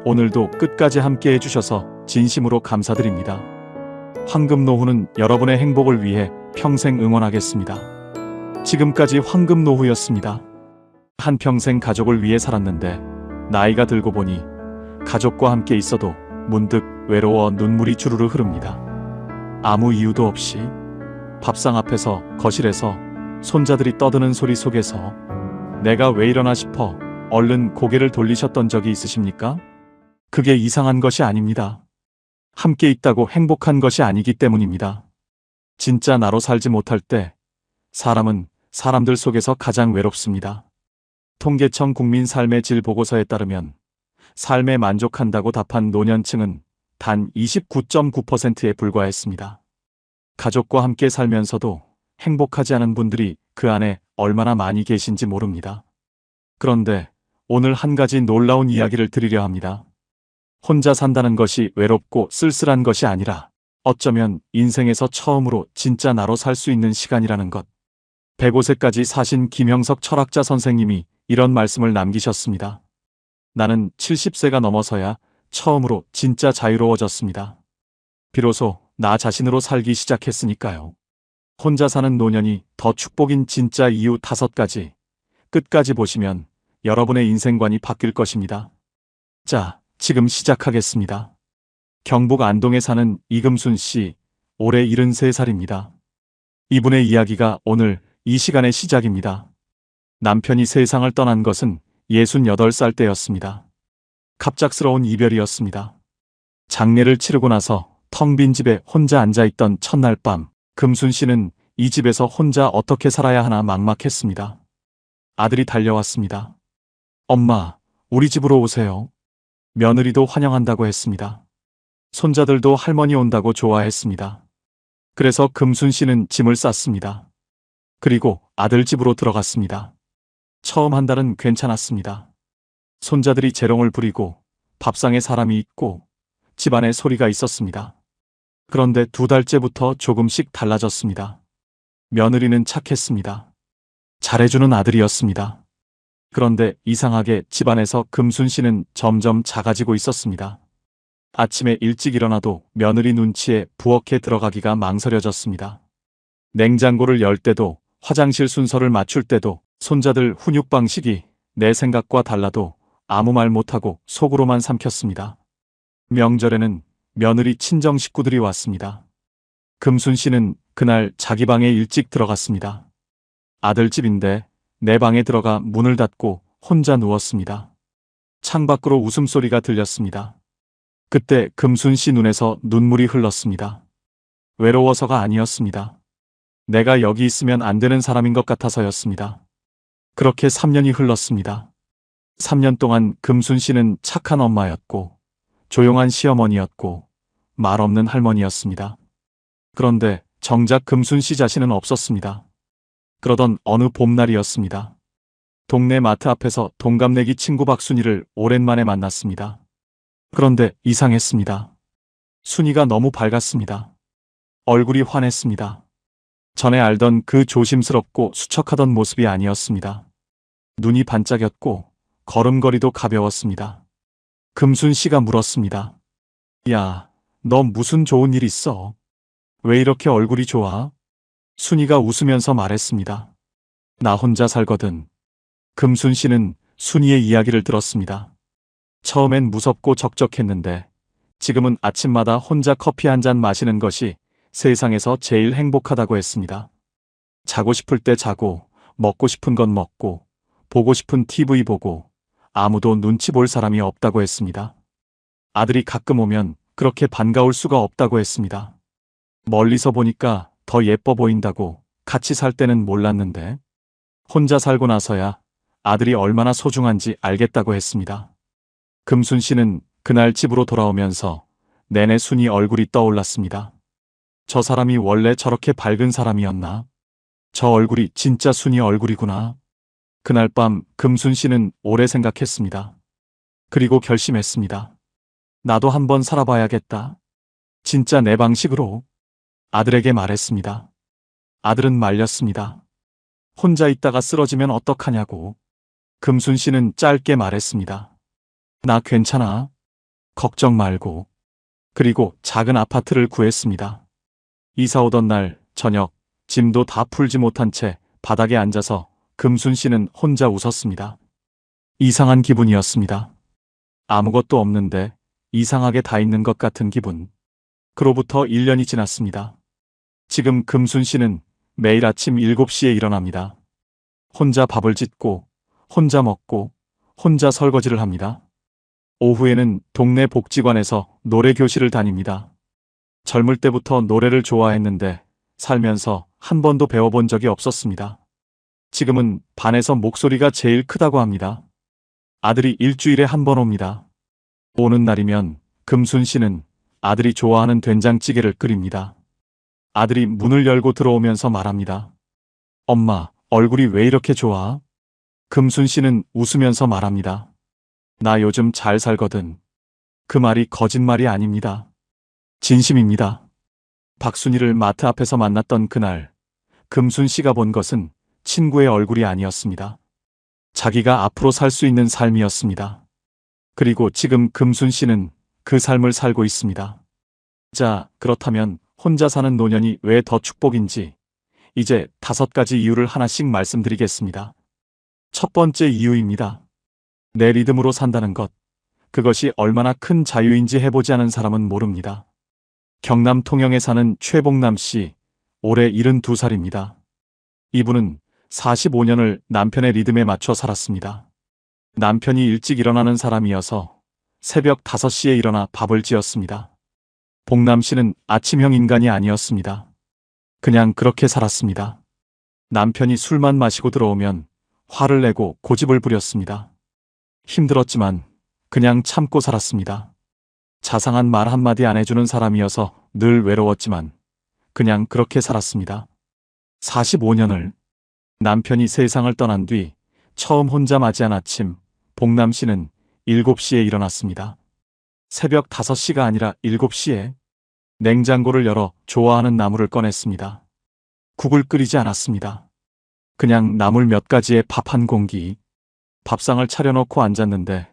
오늘도 끝까지 함께 해주셔서 진심으로 감사드립니다. 황금노후는 여러분의 행복을 위해 평생 응원하겠습니다. 지금까지 황금노후였습니다. 한평생 가족을 위해 살았는데 나이가 들고 보니 가족과 함께 있어도 문득 외로워 눈물이 주르르 흐릅니다. 아무 이유도 없이 밥상 앞에서, 거실에서, 손자들이 떠드는 소리 속에서 내가 왜 이러나 싶어 얼른 고개를 돌리셨던 적이 있으십니까? 그게 이상한 것이 아닙니다. 함께 있다고 행복한 것이 아니기 때문입니다. 진짜 나로 살지 못할 때 사람은 사람들 속에서 가장 외롭습니다. 통계청 국민 삶의 질 보고서에 따르면 삶에 만족한다고 답한 노년층은 단 29.9%에 불과했습니다. 가족과 함께 살면서도 행복하지 않은 분들이 그 안에 얼마나 많이 계신지 모릅니다. 그런데 오늘 한 가지 놀라운 이야기를 드리려 합니다. 혼자 산다는 것이 외롭고 쓸쓸한 것이 아니라 어쩌면 인생에서 처음으로 진짜 나로 살 수 있는 시간이라는 것. 105세까지 사신 김형석 철학자 선생님이 이런 말씀을 남기셨습니다. 나는 70세가 넘어서야 처음으로 진짜 자유로워졌습니다. 비로소 나 자신으로 살기 시작했으니까요. 혼자 사는 노년이 더 축복인 진짜 이유 5가지. 끝까지 보시면 여러분의 인생관이 바뀔 것입니다. 자, 지금 시작하겠습니다. 경북 안동에 사는 이금순 씨, 올해 73살입니다. 이분의 이야기가 오늘 이 시간의 시작입니다. 남편이 세상을 떠난 것은 68살 때였습니다. 갑작스러운 이별이었습니다. 장례를 치르고 나서 텅 빈 집에 혼자 앉아있던 첫날 밤, 금순 씨는 이 집에서 혼자 어떻게 살아야 하나 막막했습니다. 아들이 달려왔습니다. 엄마, 우리 집으로 오세요. 며느리도 환영한다고 했습니다. 손자들도 할머니 온다고 좋아했습니다. 그래서 금순 씨는 짐을 쌌습니다. 그리고 아들 집으로 들어갔습니다. 처음 한 달은 괜찮았습니다. 손자들이 재롱을 부리고 밥상에 사람이 있고 집안에 소리가 있었습니다. 그런데 2달째부터 조금씩 달라졌습니다. 며느리는 착했습니다. 잘해주는 아들이었습니다. 그런데 이상하게 집안에서 금순 씨는 점점 작아지고 있었습니다. 아침에 일찍 일어나도 며느리 눈치에 부엌에 들어가기가 망설여졌습니다. 냉장고를 열 때도, 화장실 순서를 맞출 때도, 손자들 훈육 방식이 내 생각과 달라도 아무 말 못하고 속으로만 삼켰습니다. 명절에는 며느리 친정 식구들이 왔습니다. 금순 씨는 그날 자기 방에 일찍 들어갔습니다. 아들 집인데 내 방에 들어가 문을 닫고 혼자 누웠습니다. 창밖으로 웃음소리가 들렸습니다. 그때 금순 씨 눈에서 눈물이 흘렀습니다. 외로워서가 아니었습니다. 내가 여기 있으면 안 되는 사람인 것 같아서였습니다. 그렇게 3년이 흘렀습니다. 3년 동안 금순 씨는 착한 엄마였고 조용한 시어머니였고 말 없는 할머니였습니다. 그런데 정작 금순 씨 자신은 없었습니다. 그러던 어느 봄날이었습니다. 동네 마트 앞에서 동갑내기 친구 박순이를 오랜만에 만났습니다. 그런데 이상했습니다. 순이가 너무 밝았습니다. 얼굴이 환했습니다. 전에 알던 그 조심스럽고 수척하던 모습이 아니었습니다. 눈이 반짝였고 걸음걸이도 가벼웠습니다. 금순 씨가 물었습니다. 야, 너 무슨 좋은 일 있어? 왜 이렇게 얼굴이 좋아? 순이가 웃으면서 말했습니다. 나 혼자 살거든. 금순 씨는 순이의 이야기를 들었습니다. 처음엔 무섭고 적적했는데 지금은 아침마다 혼자 커피 한 잔 마시는 것이 세상에서 제일 행복하다고 했습니다. 자고 싶을 때 자고, 먹고 싶은 건 먹고, 보고 싶은 TV 보고, 아무도 눈치 볼 사람이 없다고 했습니다. 아들이 가끔 오면 그렇게 반가울 수가 없다고 했습니다. 멀리서 보니까 더 예뻐 보인다고 같이 살 때는 몰랐는데 혼자 살고 나서야 아들이 얼마나 소중한지 알겠다고 했습니다. 금순 씨는 그날 집으로 돌아오면서 내내 순이 얼굴이 떠올랐습니다. 저 사람이 원래 저렇게 밝은 사람이었나? 저 얼굴이 진짜 순이 얼굴이구나. 그날 밤 금순 씨는 오래 생각했습니다. 그리고 결심했습니다. 나도 한번 살아봐야겠다. 진짜 내 방식으로. 아들에게 말했습니다. 아들은 말렸습니다. 혼자 있다가 쓰러지면 어떡하냐고. 금순 씨는 짧게 말했습니다. 나 괜찮아. 걱정 말고. 그리고 작은 아파트를 구했습니다. 이사 오던 날 저녁 짐도 다 풀지 못한 채 바닥에 앉아서 금순 씨는 혼자 웃었습니다. 이상한 기분이었습니다. 아무것도 없는데 이상하게 다 있는 것 같은 기분. 그로부터 1년이 지났습니다. 지금 금순 씨는 매일 아침 7시에 일어납니다. 혼자 밥을 짓고, 혼자 먹고, 혼자 설거지를 합니다. 오후에는 동네 복지관에서 노래 교실을 다닙니다. 젊을 때부터 노래를 좋아했는데 살면서 한 번도 배워본 적이 없었습니다. 지금은 반에서 목소리가 제일 크다고 합니다. 아들이 일주일에 한 번 옵니다. 오는 날이면 금순 씨는 아들이 좋아하는 된장찌개를 끓입니다. 아들이 문을 열고 들어오면서 말합니다. 엄마, 얼굴이 왜 이렇게 좋아? 금순 씨는 웃으면서 말합니다. 나 요즘 잘 살거든. 그 말이 거짓말이 아닙니다. 진심입니다. 박순이를 마트 앞에서 만났던 그날, 금순 씨가 본 것은 친구의 얼굴이 아니었습니다. 자기가 앞으로 살 수 있는 삶이었습니다. 그리고 지금 금순 씨는 그 삶을 살고 있습니다. 자, 그렇다면 혼자 사는 노년이 왜 더 축복인지 이제 5가지 이유를 하나씩 말씀드리겠습니다. 첫 번째 이유입니다. 내 리듬으로 산다는 것. 그것이 얼마나 큰 자유인지 해보지 않은 사람은 모릅니다. 경남 통영에 사는 최봉남 씨, 올해 72살입니다. 이분은 45년을 남편의 리듬에 맞춰 살았습니다. 남편이 일찍 일어나는 사람이어서 새벽 5시에 일어나 밥을 지었습니다. 봉남 씨는 아침형 인간이 아니었습니다. 그냥 그렇게 살았습니다. 남편이 술만 마시고 들어오면 화를 내고 고집을 부렸습니다. 힘들었지만 그냥 참고 살았습니다. 자상한 말 한마디 안 해주는 사람이어서 늘 외로웠지만 그냥 그렇게 살았습니다. 45년을. 남편이 세상을 떠난 뒤 처음 혼자 맞이한 아침, 봉남 씨는 7시에 일어났습니다. 새벽 5시가 아니라 7시에 냉장고를 열어 좋아하는 나물을 꺼냈습니다. 국을 끓이지 않았습니다. 그냥 나물 몇 가지에 밥 한 공기. 밥상을 차려놓고 앉았는데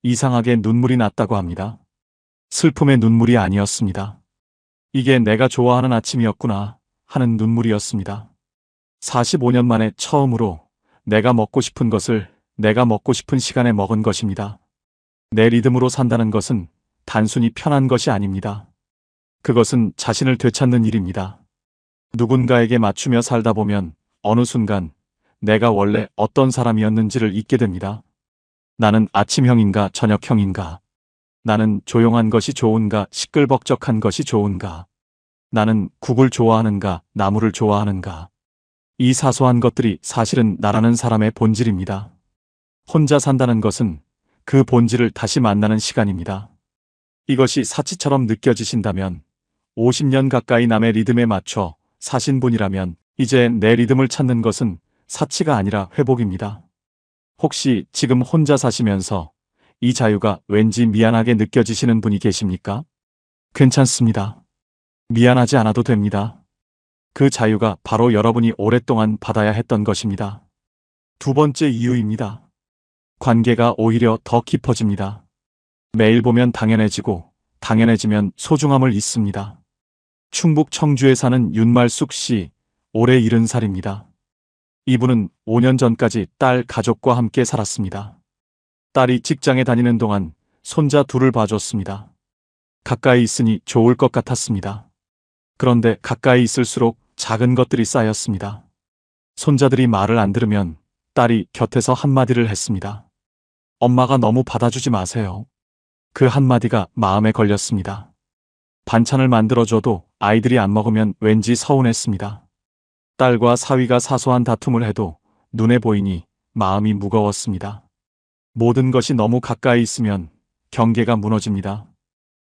이상하게 눈물이 났다고 합니다. 슬픔의 눈물이 아니었습니다. 이게 내가 좋아하는 아침이었구나 하는 눈물이었습니다. 45년 만에 처음으로 내가 먹고 싶은 것을 내가 먹고 싶은 시간에 먹은 것입니다. 내 리듬으로 산다는 것은 단순히 편한 것이 아닙니다. 그것은 자신을 되찾는 일입니다. 누군가에게 맞추며 살다 보면 어느 순간 내가 원래 어떤 사람이었는지를 잊게 됩니다. 나는 아침형인가 저녁형인가? 나는 조용한 것이 좋은가 시끌벅적한 것이 좋은가? 나는 국을 좋아하는가 나물을 좋아하는가? 이 사소한 것들이 사실은 나라는 사람의 본질입니다. 혼자 산다는 것은 그 본질을 다시 만나는 시간입니다. 이것이 사치처럼 느껴지신다면 50년 가까이 남의 리듬에 맞춰 사신 분이라면 이제 내 리듬을 찾는 것은 사치가 아니라 회복입니다. 혹시 지금 혼자 사시면서 이 자유가 왠지 미안하게 느껴지시는 분이 계십니까? 괜찮습니다. 미안하지 않아도 됩니다. 그 자유가 바로 여러분이 오랫동안 받아야 했던 것입니다. 두 번째 이유입니다. 관계가 오히려 더 깊어집니다. 매일 보면 당연해지고 당연해지면 소중함을 잊습니다. 충북 청주에 사는 윤말숙 씨, 올해 70살입니다. 이분은 5년 전까지 딸 가족과 함께 살았습니다. 딸이 직장에 다니는 동안 손자 둘을 봐줬습니다. 가까이 있으니 좋을 것 같았습니다. 그런데 가까이 있을수록 작은 것들이 쌓였습니다. 손자들이 말을 안 들으면 딸이 곁에서 한마디를 했습니다. 엄마가 너무 받아주지 마세요. 그 한마디가 마음에 걸렸습니다. 반찬을 만들어줘도 아이들이 안 먹으면 왠지 서운했습니다. 딸과 사위가 사소한 다툼을 해도 눈에 보이니 마음이 무거웠습니다. 모든 것이 너무 가까이 있으면 경계가 무너집니다.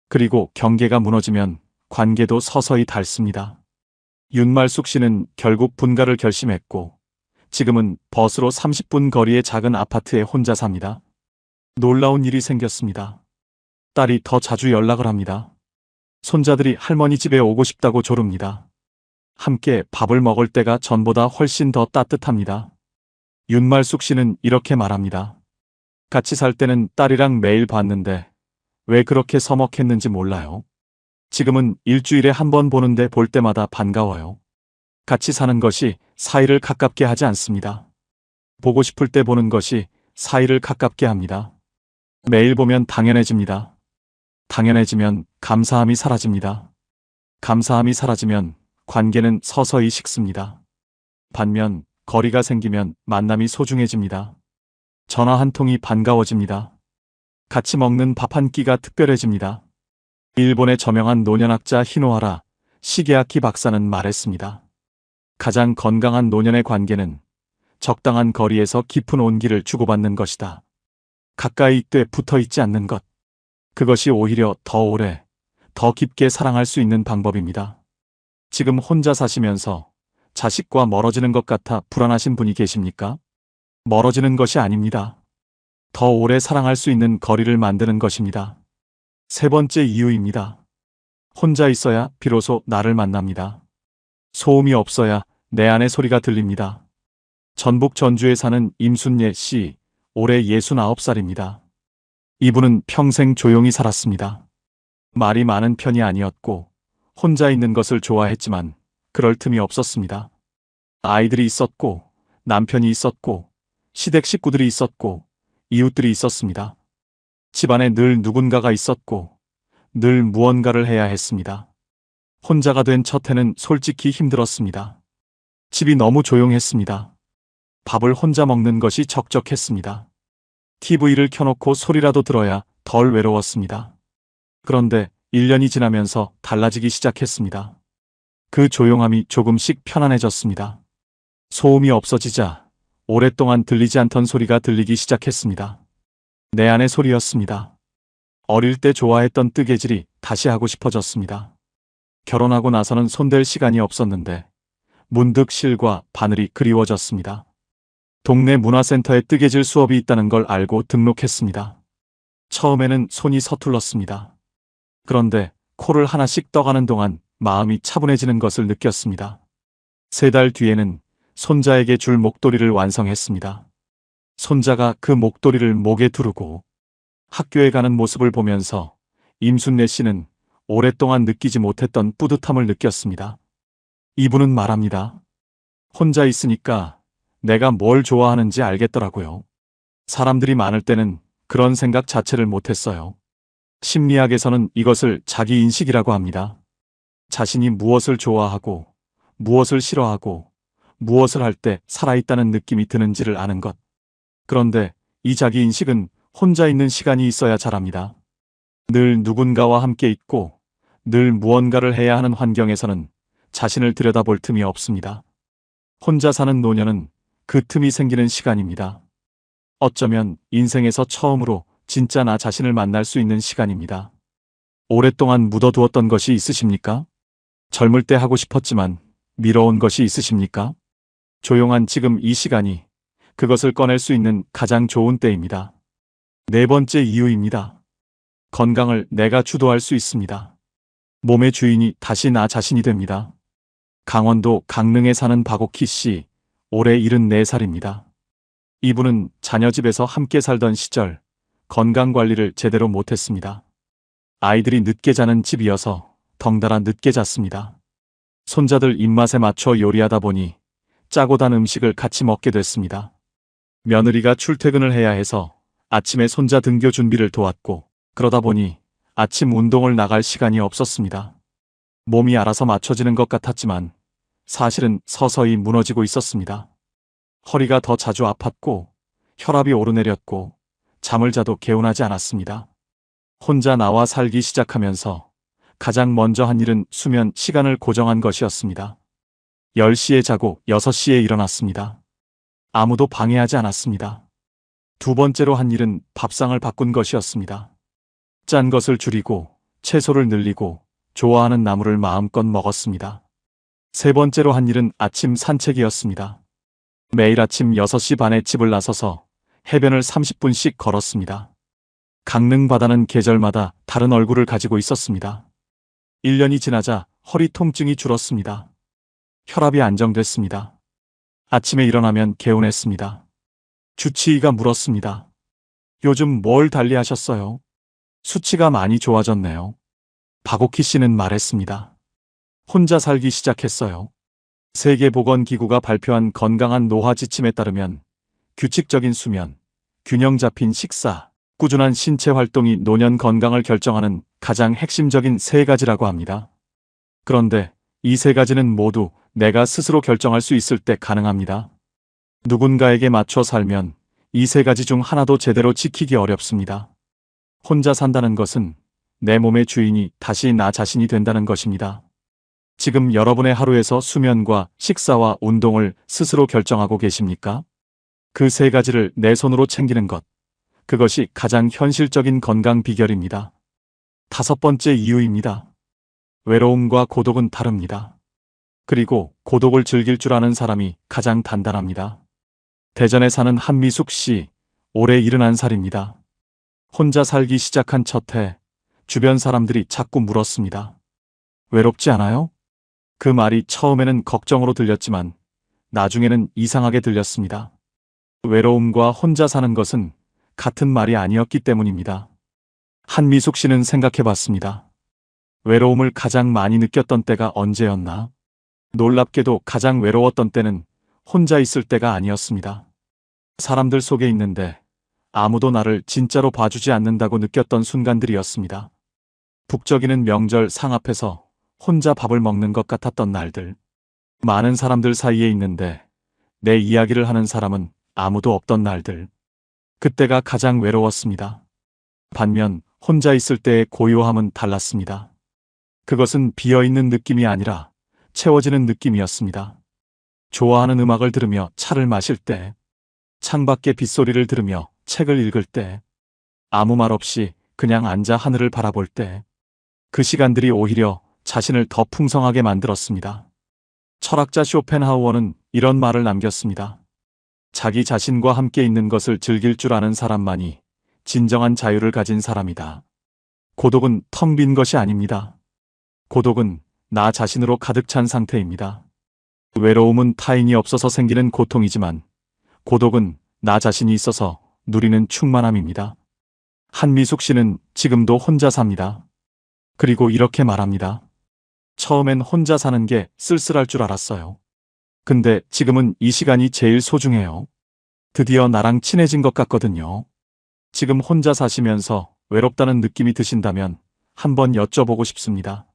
그리고 경계가 무너지면 관계도 서서히 닳습니다. 윤말숙 씨는 결국 분가를 결심했고 지금은 버스로 30분 거리의 작은 아파트에 혼자 삽니다. 놀라운 일이 생겼습니다. 딸이 더 자주 연락을 합니다. 손자들이 할머니 집에 오고 싶다고 조릅니다. 함께 밥을 먹을 때가 전보다 훨씬 더 따뜻합니다. 윤말숙 씨는 이렇게 말합니다. 같이 살 때는 딸이랑 매일 봤는데 왜 그렇게 서먹했는지 몰라요. 지금은 일주일에 한 번 보는데 볼 때마다 반가워요. 같이 사는 것이 사이를 가깝게 하지 않습니다. 보고 싶을 때 보는 것이 사이를 가깝게 합니다. 매일 보면 당연해집니다. 당연해지면 감사함이 사라집니다. 감사함이 사라지면 관계는 서서히 식습니다. 반면 거리가 생기면 만남이 소중해집니다. 전화 한 통이 반가워집니다. 같이 먹는 밥 한 끼가 특별해집니다. 일본의 저명한 노년학자 히노하라 시게아키 박사는 말했습니다. 가장 건강한 노년의 관계는 적당한 거리에서 깊은 온기를 주고받는 것이다. 가까이 있되 붙어 있지 않는 것. 그것이 오히려 더 오래, 더 깊게 사랑할 수 있는 방법입니다. 지금 혼자 사시면서 자식과 멀어지는 것 같아 불안하신 분이 계십니까? 멀어지는 것이 아닙니다. 더 오래 사랑할 수 있는 거리를 만드는 것입니다. 세 번째 이유입니다. 혼자 있어야 비로소 나를 만납니다. 소음이 없어야 내 안의 소리가 들립니다. 전북 전주에 사는 임순예 씨, 올해 69살입니다. 이분은 평생 조용히 살았습니다. 말이 많은 편이 아니었고 혼자 있는 것을 좋아했지만 그럴 틈이 없었습니다. 아이들이 있었고 남편이 있었고 시댁 식구들이 있었고 이웃들이 있었습니다. 집안에 늘 누군가가 있었고 늘 무언가를 해야 했습니다. 혼자가 된 첫 해는 솔직히 힘들었습니다. 집이 너무 조용했습니다. 밥을 혼자 먹는 것이 적적했습니다. TV를 켜놓고 소리라도 들어야 덜 외로웠습니다. 그런데 1년이 지나면서 달라지기 시작했습니다. 그 조용함이 조금씩 편안해졌습니다. 소음이 없어지자 오랫동안 들리지 않던 소리가 들리기 시작했습니다. 내 안의 소리였습니다. 어릴 때 좋아했던 뜨개질이 다시 하고 싶어졌습니다. 결혼하고 나서는 손댈 시간이 없었는데 문득 실과 바늘이 그리워졌습니다. 동네 문화센터에 뜨개질 수업이 있다는 걸 알고 등록했습니다. 처음에는 손이 서툴렀습니다. 그런데 코를 하나씩 떠가는 동안 마음이 차분해지는 것을 느꼈습니다. 3달 뒤에는 손자에게 줄 목도리를 완성했습니다. 손자가 그 목도리를 목에 두르고 학교에 가는 모습을 보면서 임순례 씨는 오랫동안 느끼지 못했던 뿌듯함을 느꼈습니다. 이분은 말합니다. 혼자 있으니까 내가 뭘 좋아하는지 알겠더라고요. 사람들이 많을 때는 그런 생각 자체를 못했어요. 심리학에서는 이것을 자기인식이라고 합니다. 자신이 무엇을 좋아하고 무엇을 싫어하고 무엇을 할 때 살아있다는 느낌이 드는지를 아는 것. 그런데 이 자기인식은 혼자 있는 시간이 있어야 자랍니다. 늘 누군가와 함께 있고 늘 무언가를 해야 하는 환경에서는 자신을 들여다볼 틈이 없습니다. 혼자 사는 노년은 그 틈이 생기는 시간입니다. 어쩌면 인생에서 처음으로 진짜 나 자신을 만날 수 있는 시간입니다. 오랫동안 묻어두었던 것이 있으십니까? 젊을 때 하고 싶었지만 미뤄온 것이 있으십니까? 조용한 지금 이 시간이 그것을 꺼낼 수 있는 가장 좋은 때입니다. 네 번째 이유입니다. 건강을 내가 주도할 수 있습니다. 몸의 주인이 다시 나 자신이 됩니다. 강원도 강릉에 사는 박옥희 씨, 올해 74살입니다. 이분은 자녀 집에서 함께 살던 시절 건강관리를 제대로 못했습니다. 아이들이 늦게 자는 집이어서 덩달아 늦게 잤습니다. 손자들 입맛에 맞춰 요리하다 보니 짜고 단 음식을 같이 먹게 됐습니다. 며느리가 출퇴근을 해야 해서 아침에 손자 등교 준비를 도왔고 그러다 보니 아침 운동을 나갈 시간이 없었습니다. 몸이 알아서 맞춰지는 것 같았지만 사실은 서서히 무너지고 있었습니다. 허리가 더 자주 아팠고 혈압이 오르내렸고 잠을 자도 개운하지 않았습니다. 혼자 나와 살기 시작하면서 가장 먼저 한 일은 수면 시간을 고정한 것이었습니다. 10시에 자고 6시에 일어났습니다. 아무도 방해하지 않았습니다. 두 번째로 한 일은 밥상을 바꾼 것이었습니다. 짠 것을 줄이고 채소를 늘리고 좋아하는 나물을 마음껏 먹었습니다. 세 번째로 한 일은 아침 산책이었습니다. 매일 아침 6시 반에 집을 나서서 해변을 30분씩 걸었습니다. 강릉 바다는 계절마다 다른 얼굴을 가지고 있었습니다. 1년이 지나자 허리 통증이 줄었습니다. 혈압이 안정됐습니다. 아침에 일어나면 개운했습니다. 주치의가 물었습니다. 요즘 뭘 달리하셨어요? 수치가 많이 좋아졌네요. 박옥희 씨는 말했습니다. 혼자 살기 시작했어요. 세계보건기구가 발표한 건강한 노화 지침에 따르면 규칙적인 수면, 균형 잡힌 식사, 꾸준한 신체 활동이 노년 건강을 결정하는 가장 핵심적인 세 가지라고 합니다. 그런데 이 세 가지는 모두 내가 스스로 결정할 수 있을 때 가능합니다. 누군가에게 맞춰 살면 이 세 가지 중 하나도 제대로 지키기 어렵습니다. 혼자 산다는 것은 내 몸의 주인이 다시 나 자신이 된다는 것입니다. 지금 여러분의 하루에서 수면과 식사와 운동을 스스로 결정하고 계십니까? 그 세 가지를 내 손으로 챙기는 것. 그것이 가장 현실적인 건강 비결입니다. 5번째 이유입니다. 외로움과 고독은 다릅니다. 그리고 고독을 즐길 줄 아는 사람이 가장 단단합니다. 대전에 사는 한미숙 씨, 올해 71살입니다. 혼자 살기 시작한 첫 해, 주변 사람들이 자꾸 물었습니다. 외롭지 않아요? 그 말이 처음에는 걱정으로 들렸지만 나중에는 이상하게 들렸습니다. 외로움과 혼자 사는 것은 같은 말이 아니었기 때문입니다. 한미숙 씨는 생각해 봤습니다. 외로움을 가장 많이 느꼈던 때가 언제였나? 놀랍게도 가장 외로웠던 때는 혼자 있을 때가 아니었습니다. 사람들 속에 있는데 아무도 나를 진짜로 봐주지 않는다고 느꼈던 순간들이었습니다. 북적이는 명절 상 앞에서 혼자 밥을 먹는 것 같았던 날들. 많은 사람들 사이에 있는데 내 이야기를 하는 사람은 아무도 없던 날들. 그때가 가장 외로웠습니다. 반면 혼자 있을 때의 고요함은 달랐습니다. 그것은 비어있는 느낌이 아니라 채워지는 느낌이었습니다. 좋아하는 음악을 들으며 차를 마실 때, 창밖의 빗소리를 들으며 책을 읽을 때, 아무 말 없이 그냥 앉아 하늘을 바라볼 때, 그 시간들이 오히려 자신을 더 풍성하게 만들었습니다. 철학자 쇼펜하우어는 이런 말을 남겼습니다. 자기 자신과 함께 있는 것을 즐길 줄 아는 사람만이 진정한 자유를 가진 사람이다. 고독은 텅 빈 것이 아닙니다. 고독은 나 자신으로 가득 찬 상태입니다. 외로움은 타인이 없어서 생기는 고통이지만 고독은 나 자신이 있어서 누리는 충만함입니다. 한미숙 씨는 지금도 혼자 삽니다. 그리고 이렇게 말합니다. 처음엔 혼자 사는 게 쓸쓸할 줄 알았어요. 근데 지금은 이 시간이 제일 소중해요. 드디어 나랑 친해진 것 같거든요. 지금 혼자 사시면서 외롭다는 느낌이 드신다면 한번 여쭤보고 싶습니다.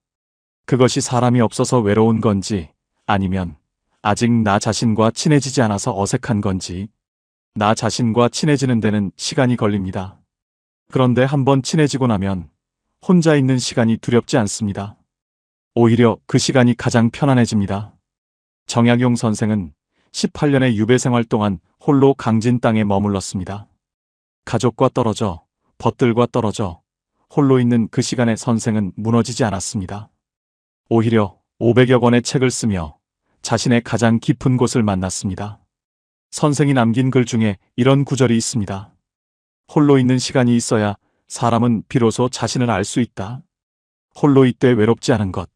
그것이 사람이 없어서 외로운 건지 아니면 아직 나 자신과 친해지지 않아서 어색한 건지. 나 자신과 친해지는 데는 시간이 걸립니다. 그런데 한번 친해지고 나면 혼자 있는 시간이 두렵지 않습니다. 오히려 그 시간이 가장 편안해집니다. 정약용 선생은 18년의 유배 생활 동안 홀로 강진 땅에 머물렀습니다. 가족과 떨어져, 벗들과 떨어져 홀로 있는 그 시간에 선생은 무너지지 않았습니다. 오히려 500여 권의 책을 쓰며 자신의 가장 깊은 곳을 만났습니다. 선생이 남긴 글 중에 이런 구절이 있습니다. 홀로 있는 시간이 있어야 사람은 비로소 자신을 알 수 있다. 홀로 있되 외롭지 않은 것.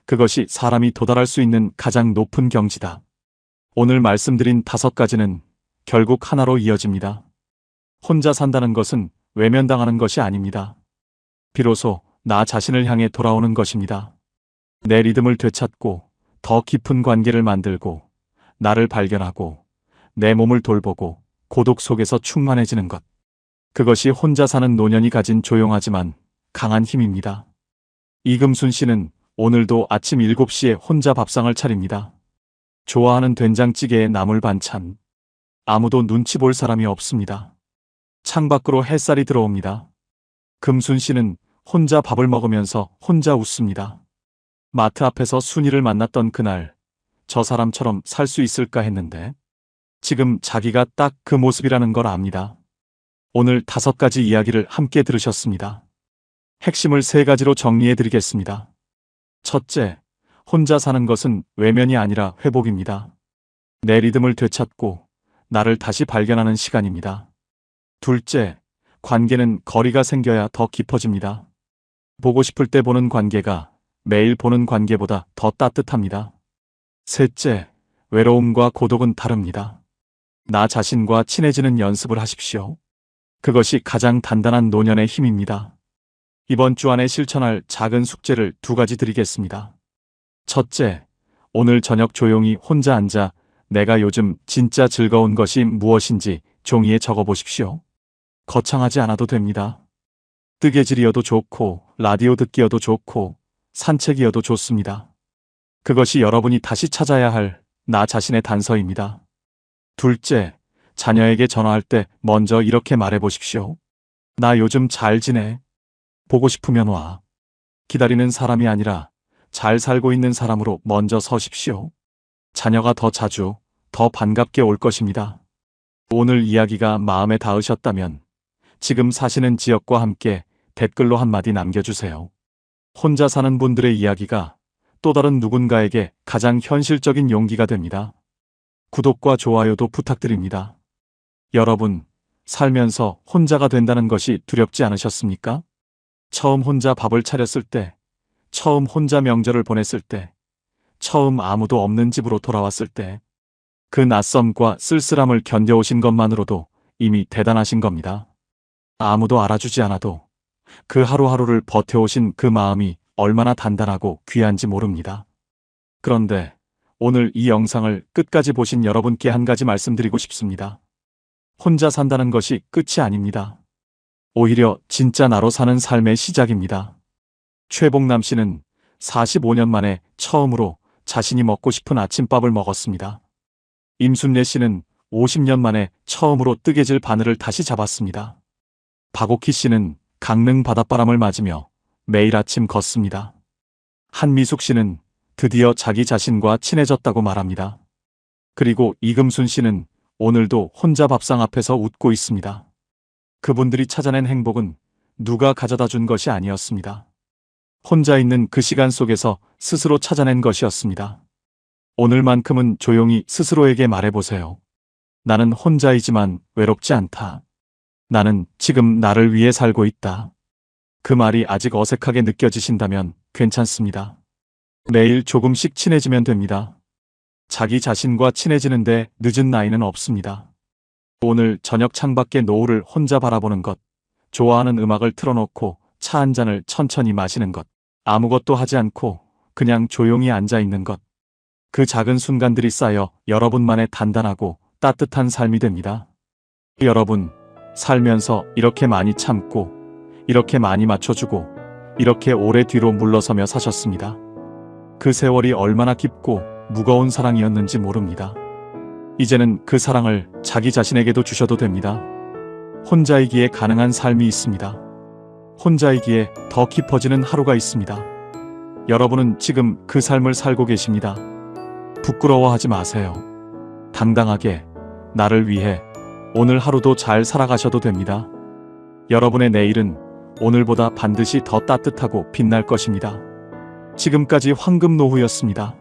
그것이 사람이 도달할 수 있는 가장 높은 경지다. 오늘 말씀드린 5가지는 결국 하나로 이어집니다. 혼자 산다는 것은 외면당하는 것이 아닙니다. 비로소 나 자신을 향해 돌아오는 것입니다. 내 리듬을 되찾고 더 깊은 관계를 만들고 나를 발견하고 내 몸을 돌보고 고독 속에서 충만해지는 것. 그것이 혼자 사는 노년이 가진 조용하지만 강한 힘입니다. 이금순 씨는 오늘도 아침 7시에 혼자 밥상을 차립니다. 좋아하는 된장찌개에 나물 반찬. 아무도 눈치 볼 사람이 없습니다. 창밖으로 햇살이 들어옵니다. 금순 씨는 혼자 밥을 먹으면서 혼자 웃습니다. 마트 앞에서 순이를 만났던 그날, 저 사람처럼 살 수 있을까 했는데 지금 자기가 딱 그 모습이라는 걸 압니다. 오늘 5가지 이야기를 함께 들으셨습니다. 핵심을 3가지로 정리해 드리겠습니다. 첫째, 혼자 사는 것은 외면이 아니라 회복입니다. 내 리듬을 되찾고 나를 다시 발견하는 시간입니다. 둘째, 관계는 거리가 생겨야 더 깊어집니다. 보고 싶을 때 보는 관계가 매일 보는 관계보다 더 따뜻합니다. 셋째, 외로움과 고독은 다릅니다. 나 자신과 친해지는 연습을 하십시오. 그것이 가장 단단한 노년의 힘입니다. 이번 주 안에 실천할 작은 숙제를 2가지 드리겠습니다. 첫째, 오늘 저녁 조용히 혼자 앉아 내가 요즘 진짜 즐거운 것이 무엇인지 종이에 적어 보십시오. 거창하지 않아도 됩니다. 뜨개질이어도 좋고, 라디오 듣기여도 좋고, 산책이어도 좋습니다. 그것이 여러분이 다시 찾아야 할 나 자신의 단서입니다. 둘째, 자녀에게 전화할 때 먼저 이렇게 말해 보십시오. 나 요즘 잘 지내. 보고 싶으면 와. 기다리는 사람이 아니라 잘 살고 있는 사람으로 먼저 서십시오. 자녀가 더 자주, 더 반갑게 올 것입니다. 오늘 이야기가 마음에 닿으셨다면 지금 사시는 지역과 함께 댓글로 한마디 남겨주세요. 혼자 사는 분들의 이야기가 또 다른 누군가에게 가장 현실적인 용기가 됩니다. 구독과 좋아요도 부탁드립니다. 여러분, 살면서 혼자가 된다는 것이 두렵지 않으셨습니까? 처음 혼자 밥을 차렸을 때, 처음 혼자 명절을 보냈을 때, 처음 아무도 없는 집으로 돌아왔을 때, 그 낯섦과 쓸쓸함을 견뎌오신 것만으로도 이미 대단하신 겁니다. 아무도 알아주지 않아도 그 하루하루를 버텨오신 그 마음이 얼마나 단단하고 귀한지 모릅니다. 그런데 오늘 이 영상을 끝까지 보신 여러분께 한 가지 말씀드리고 싶습니다. 혼자 산다는 것이 끝이 아닙니다. 오히려 진짜 나로 사는 삶의 시작입니다. 최복남 씨는 45년 만에 처음으로 자신이 먹고 싶은 아침밥을 먹었습니다. 임순례 씨는 50년 만에 처음으로 뜨개질 바늘을 다시 잡았습니다. 박옥희 씨는 강릉 바닷바람을 맞으며 매일 아침 걷습니다. 한미숙 씨는 드디어 자기 자신과 친해졌다고 말합니다. 그리고 이금순 씨는 오늘도 혼자 밥상 앞에서 웃고 있습니다. 그분들이 찾아낸 행복은 누가 가져다 준 것이 아니었습니다. 혼자 있는 그 시간 속에서 스스로 찾아낸 것이었습니다. 오늘만큼은 조용히 스스로에게 말해보세요. 나는 혼자이지만 외롭지 않다. 나는 지금 나를 위해 살고 있다. 그 말이 아직 어색하게 느껴지신다면 괜찮습니다. 매일 조금씩 친해지면 됩니다. 자기 자신과 친해지는데 늦은 나이는 없습니다. 오늘 저녁 창밖의 노을을 혼자 바라보는 것, 좋아하는 음악을 틀어놓고 차 한 잔을 천천히 마시는 것, 아무것도 하지 않고 그냥 조용히 앉아 있는 것. 그 작은 순간들이 쌓여 여러분만의 단단하고 따뜻한 삶이 됩니다. 여러분, 살면서 이렇게 많이 참고 이렇게 많이 맞춰주고 이렇게 오래 뒤로 물러서며 사셨습니다. 그 세월이 얼마나 깊고 무거운 사랑이었는지 모릅니다. 이제는 그 사랑을 자기 자신에게도 주셔도 됩니다. 혼자이기에 가능한 삶이 있습니다. 혼자이기에 더 깊어지는 하루가 있습니다. 여러분은 지금 그 삶을 살고 계십니다. 부끄러워하지 마세요. 당당하게 나를 위해 오늘 하루도 잘 살아가셔도 됩니다. 여러분의 내일은 오늘보다 반드시 더 따뜻하고 빛날 것입니다. 지금까지 황금노후였습니다.